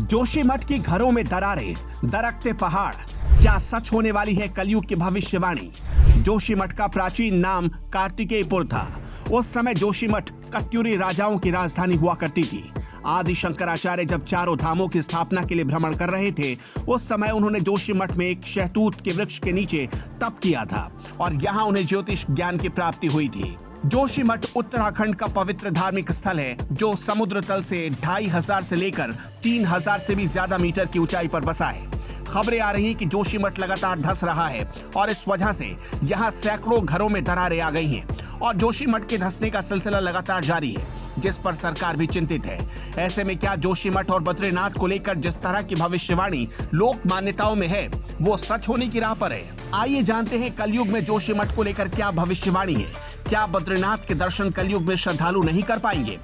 जोशीमठ के घरों में दरारें, दरकते पहाड़, क्या सच होने वाली है कलयुग की भविष्यवाणी। जोशीमठ का प्राचीन नाम कार्तिकेयपुर था। उस समय जोशीमठ कत्यूरी राजाओं की राजधानी हुआ करती थी। आदि शंकराचार्य जब चारों धामों की स्थापना के लिए भ्रमण कर रहे थे, उस समय उन्होंने जोशीमठ में एक शहतूत के वृक्ष के नीचे तप किया था और यहाँ उन्हें ज्योतिष ज्ञान की प्राप्ति हुई थी। जोशीमठ उत्तराखंड का पवित्र धार्मिक स्थल है, जो समुद्र तल से 2500 से लेकर 3000 से भी ज्यादा मीटर की ऊंचाई पर बसा है। खबरें आ रही हैं कि जोशीमठ लगातार धंस रहा है और इस वजह से यहाँ सैकड़ों घरों में दरारें आ गई हैं और जोशीमठ के धंसने का सिलसिला लगातार जारी है, जिस पर सरकार भी चिंतित है। ऐसे में क्या जोशीमठ और बद्रीनाथ को लेकर जिस तरह की भविष्यवाणी लोक मान्यताओं में है, वो सच होने की राह पर है? आइए जानते हैं कलयुग में जोशीमठ को लेकर क्या भविष्यवाणी है। क्या बद्रीनाथ के दर्शन कलयुग में श्रद्धालु नहीं कर पाएंगे?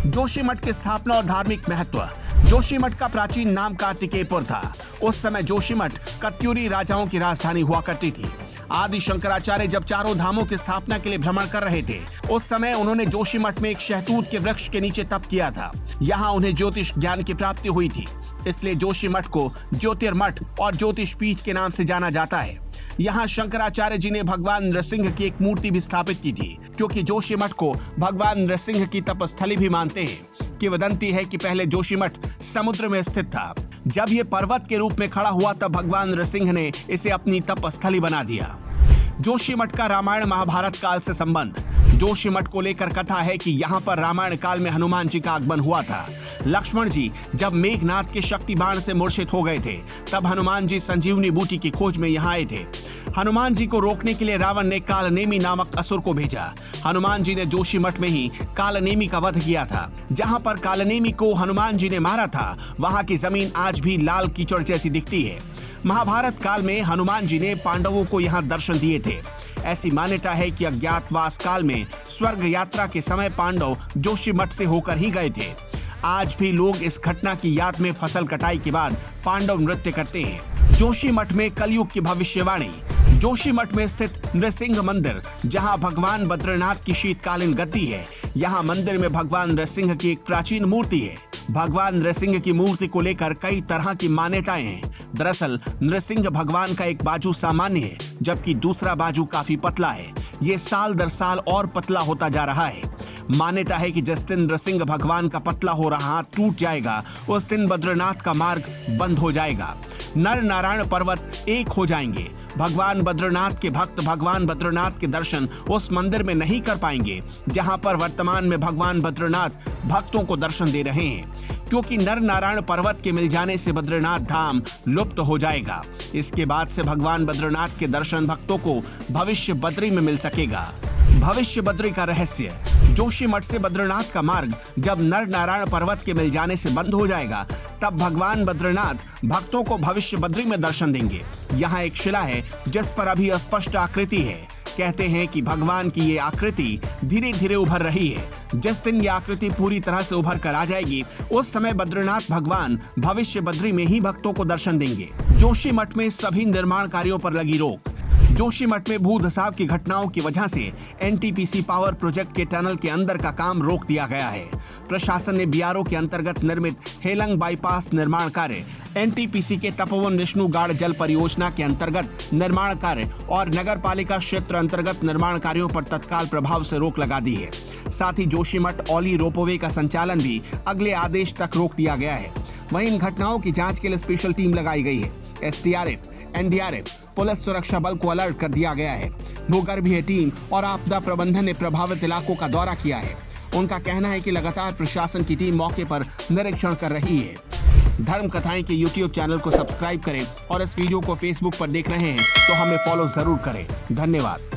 जोशीमठ की स्थापना और धार्मिक महत्व। जोशीमठ का प्राचीन नाम कार्तिकेयपुर था। उस समय जोशीमठ कत्यूरी राजाओं की राजधानी हुआ करती थी। आदि शंकराचार्य जब चारों धामों की स्थापना के लिए भ्रमण कर रहे थे, उस समय उन्होंने जोशीमठ में एक शहतूत के वृक्ष के नीचे तप किया था। यहाँ उन्हें ज्योतिष ज्ञान की प्राप्ति हुई थी, इसलिए जोशीमठ को ज्योतिर्मठ और ज्योतिष पीठ के नाम से जाना जाता है। यहाँ शंकराचार्य जी ने भगवान नृसिंह की एक मूर्ति भी स्थापित की थी, क्योंकि जोशीमठ को भगवान नृसिंह की तपस्थली भी मानते हैं। किंवदंती है कि पहले जोशीमठ समुद्र में स्थित था। जब ये पर्वत के रूप में खड़ा हुआ, तब भगवान नृसिंह ने इसे अपनी तपस्थली बना दिया। जोशीमठ का रामायण महाभारत काल से संबंध। जोशीमठ को लेकर कथा है कि यहाँ पर रामायण काल में हनुमान जी का आगमन हुआ था। लक्ष्मण जी जब मेघनाथ के शक्ति बाण से मूर्छित हो गए थे, तब हनुमान जी संजीवनी बूटी की खोज में यहाँ आए थे। हनुमान जी को रोकने के लिए रावण ने कालनेमी नामक असुर को भेजा। हनुमान जी ने जोशीमठ में ही कालनेमी का वध किया था। जहाँ पर कालनेमी को हनुमान जी ने मारा था, वहाँ की जमीन आज भी लाल कीचड़ जैसी दिखती है। महाभारत काल में हनुमान जी ने पांडवों को यहाँ दर्शन दिए थे। ऐसी मान्यता है कि अज्ञातवास काल में स्वर्ग यात्रा के समय पांडव जोशीमठ से होकर ही गए थे। आज भी लोग इस घटना की याद में फसल कटाई के बाद पांडव नृत्य करते हैं। जोशीमठ में कलयुग की भविष्यवाणी। जोशीमठ में स्थित नृसिंह मंदिर, जहां भगवान बद्रीनाथ की शीतकालीन गद्दी है, यहाँ मंदिर में भगवान नृसिंह की एक प्राचीन मूर्ति है। भगवान नृसिंह की मूर्ति को लेकर कई तरह की मान्यताएं हैं। दरअसल नृसिंह भगवान का एक बाजू सामान्य है, जबकि दूसरा बाजू काफी पतला है। ये साल दर साल और पतला होता जा रहा है। मान्यता है कि जिस दिन नृसिंह भगवान का पतला हो रहा हाथ टूट जाएगा, उस दिन बद्रीनाथ का मार्ग बंद हो जाएगा। नर नारायण पर्वत एक हो जाएंगे। भगवान बद्रीनाथ के भक्त भगवान बद्रीनाथ के दर्शन उस मंदिर में नहीं कर पाएंगे, जहां पर वर्तमान में भगवान बद्रीनाथ भक्तों को दर्शन दे रहे हैं, क्योंकि नर नारायण पर्वत के मिल जाने से बद्रीनाथ धाम लुप्त हो जाएगा। इसके बाद से भगवान बद्रीनाथ के दर्शन भक्तों को भविष्य बद्री में मिल सकेगा। भविष्य बद्री का रहस्य। जोशीमठ से बद्रीनाथ का मार्ग जब नर नारायण पर्वत के मिल जाने से बंद हो जाएगा, तब भगवान बद्रीनाथ भक्तों को भविष्य बद्री में दर्शन देंगे। यहाँ एक शिला है जिस पर अभी अस्पष्ट आकृति है। कहते हैं कि भगवान की ये आकृति धीरे धीरे उभर रही है। जिस दिन ये आकृति पूरी तरह से उभर कर आ जाएगी, उस समय बद्रीनाथ भगवान भविष्य बद्री में ही भक्तों को दर्शन देंगे। जोशीमठ में सभी निर्माण कार्यों पर लगी रोक। जोशीमठ में भू धसाव की घटनाओं की वजह से एनटीपीसी पावर प्रोजेक्ट के टनल के अंदर का काम रोक दिया गया है। प्रशासन ने बीआरओ के अंतर्गत निर्मित हेलंग बाईपास निर्माण कार्य, एनटीपीसी के तपोवन विष्णुगाड़ जल परियोजना के अंतर्गत निर्माण कार्य और नगर पालिका क्षेत्र अंतर्गत निर्माण कार्यों पर तत्काल प्रभाव से रोक लगा दी है। साथ ही जोशीमठ औली रोपवे का संचालन भी अगले आदेश तक रोक दिया गया है। वहीं इन घटनाओं की जाँच के लिए स्पेशल टीम लगाई गई है। एसडीआरएफ, एनडीआरएफ, पुलिस सुरक्षा बल को अलर्ट कर दिया गया है। भूगर्भीय टीम और आपदा प्रबंधन ने प्रभावित इलाकों का दौरा किया है। उनका कहना है कि लगातार प्रशासन की टीम मौके पर निरीक्षण कर रही है। धर्म कथाएं के YouTube चैनल को सब्सक्राइब करें और इस वीडियो को Facebook पर देख रहे हैं तो हमें फॉलो जरूर करें। धन्यवाद।